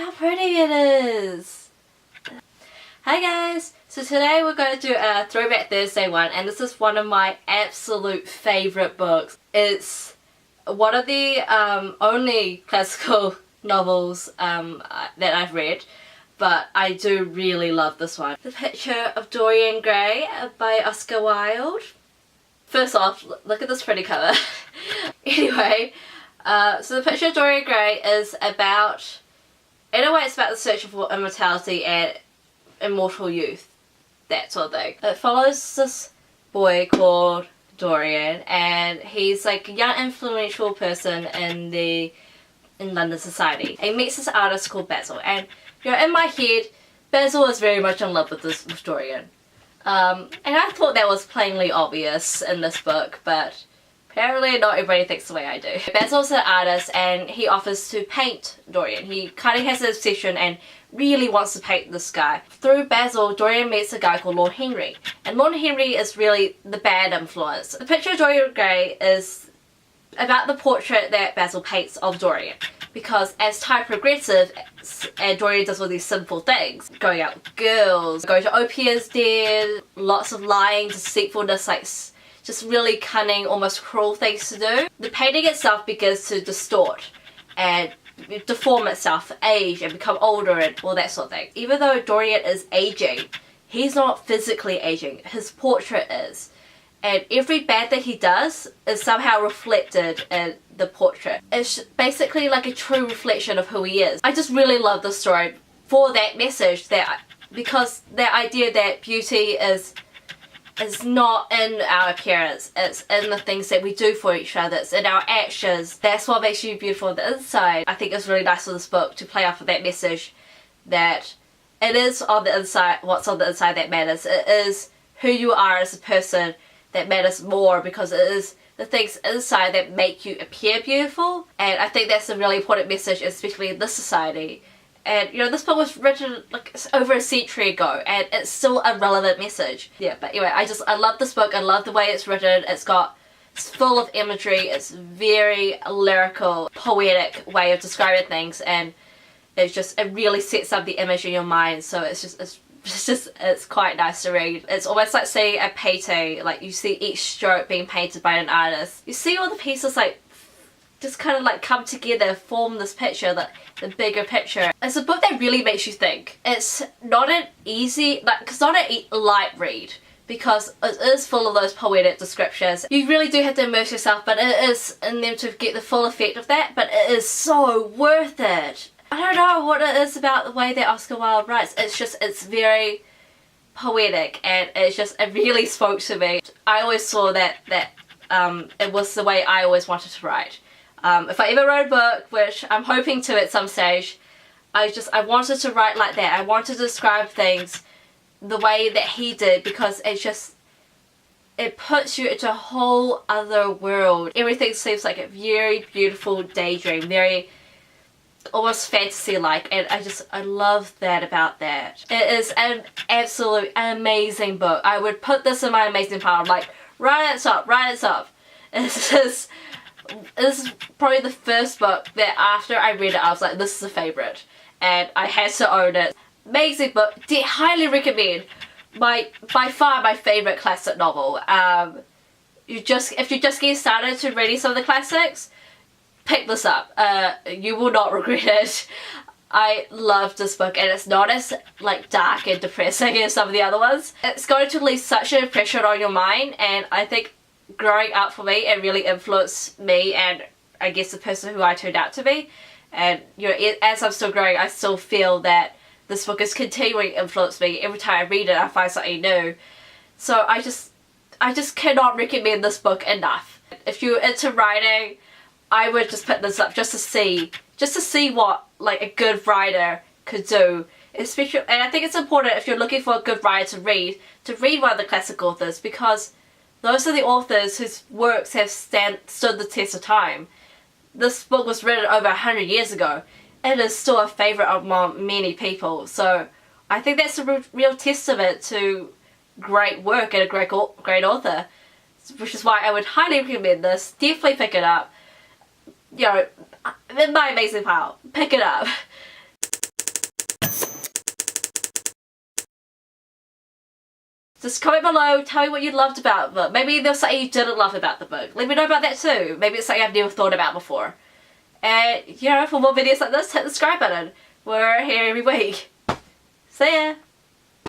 how pretty it is! Hi guys! So today we're going to do a Throwback Thursday one, and this is one of my absolute favourite books. It's one of the only classical novels that I've read, but I do really love this one. The Picture of Dorian Gray by Oscar Wilde. First off, look at this pretty cover. Anyway, so The Picture of Dorian Gray is about, in a way it's about the search for immortality and immortal youth, that sort of thing. It follows this boy called Dorian, and he's like a young influential person in London society. He meets this artist called Basil, and you know, in my head, Basil is very much in love with Dorian. And I thought that was plainly obvious in this book, but apparently not everybody thinks the way I do. Basil's an artist and he offers to paint Dorian. He kind of has an obsession and really wants to paint this guy. Through Basil, Dorian meets a guy called Lord Henry, and Lord Henry is really the bad influence. The Picture of Dorian Gray is about the portrait that Basil paints of Dorian, because as time progresses, and Dorian does all these simple things, going out with girls, going to Opia's den, lots of lying, deceitfulness, like just really cunning, almost cruel things to do. The painting itself begins to distort and deform itself, age, and become older and all that sort of thing. Even though Dorian is aging, he's not physically aging, his portrait is. And every bad thing he does is somehow reflected in the portrait. It's basically like a true reflection of who he is. I just really love this story for that message, because the idea that beauty is not in our appearance, it's in the things that we do for each other, it's in our actions. That's what makes you beautiful on the inside. I think it's really nice for this book to play off of that message that it is on the inside, what's on the inside that matters. It is who you are as a person that matters more, because it is the things inside that make you appear beautiful. And I think that's a really important message, especially in this society. And you know, this book was written like over a century ago, and it's still a relevant message. Yeah, but anyway, I love this book. I love the way it's written. It's full of imagery. It's very lyrical, poetic way of describing things, and it really sets up the image in your mind. So it's quite nice to read. It's almost like seeing a painting, like you see each stroke being painted by an artist. You see all the pieces like just kind of like come together, form this picture, like the bigger picture. It's a book that really makes you think. It's not an easy, it's not a light read, because it is full of those poetic descriptions. You really do have to immerse yourself, but it is in them to get the full effect of that, but it is so worth it. I don't know what it is about the way that Oscar Wilde writes. It's very poetic, and it really spoke to me. I always saw that it was the way I always wanted to write. If I ever wrote a book, which I'm hoping to at some stage, I wanted to write like that. I wanted to describe things the way that he did, because it puts you into a whole other world. Everything seems like a very beautiful daydream, very almost fantasy-like, and I love that about that. It is an absolute amazing book. I would put this in my amazing pile, like right at the top. This is probably the first book that after I read it I was like, this is a favourite, and I had to own it. Amazing book, highly recommend. By far my favourite classic novel. If you're just getting started to reading some of the classics, pick this up. You will not regret it. I love this book, and it's not as like dark and depressing as some of the other ones. It's going to leave such an impression on your mind, and I think growing up for me, it really influenced me, and I guess the person who I turned out to be. And you know, as I'm still growing, I still feel that this book is continuing to influence me. Every time I read it, I find something new. So I just cannot recommend this book enough. If you're into writing, I would just put this up just to see what like a good writer could do. Especially, and I think it's important if you're looking for a good writer to read one of the classic authors, because those are the authors whose works have stood the test of time. This book was written over 100 years ago. It is still a favourite among many people. So I think that's a real testament to great work and a great author. Which is why I would highly recommend this. Definitely pick it up. You know, in my amazing pile. Pick it up. Just comment below, tell me what you loved about the book. Maybe there's something you didn't love about the book. Let me know about that too. Maybe it's something I've never thought about before. And, you know, for more videos like this, hit the subscribe button. We're here every week. See ya!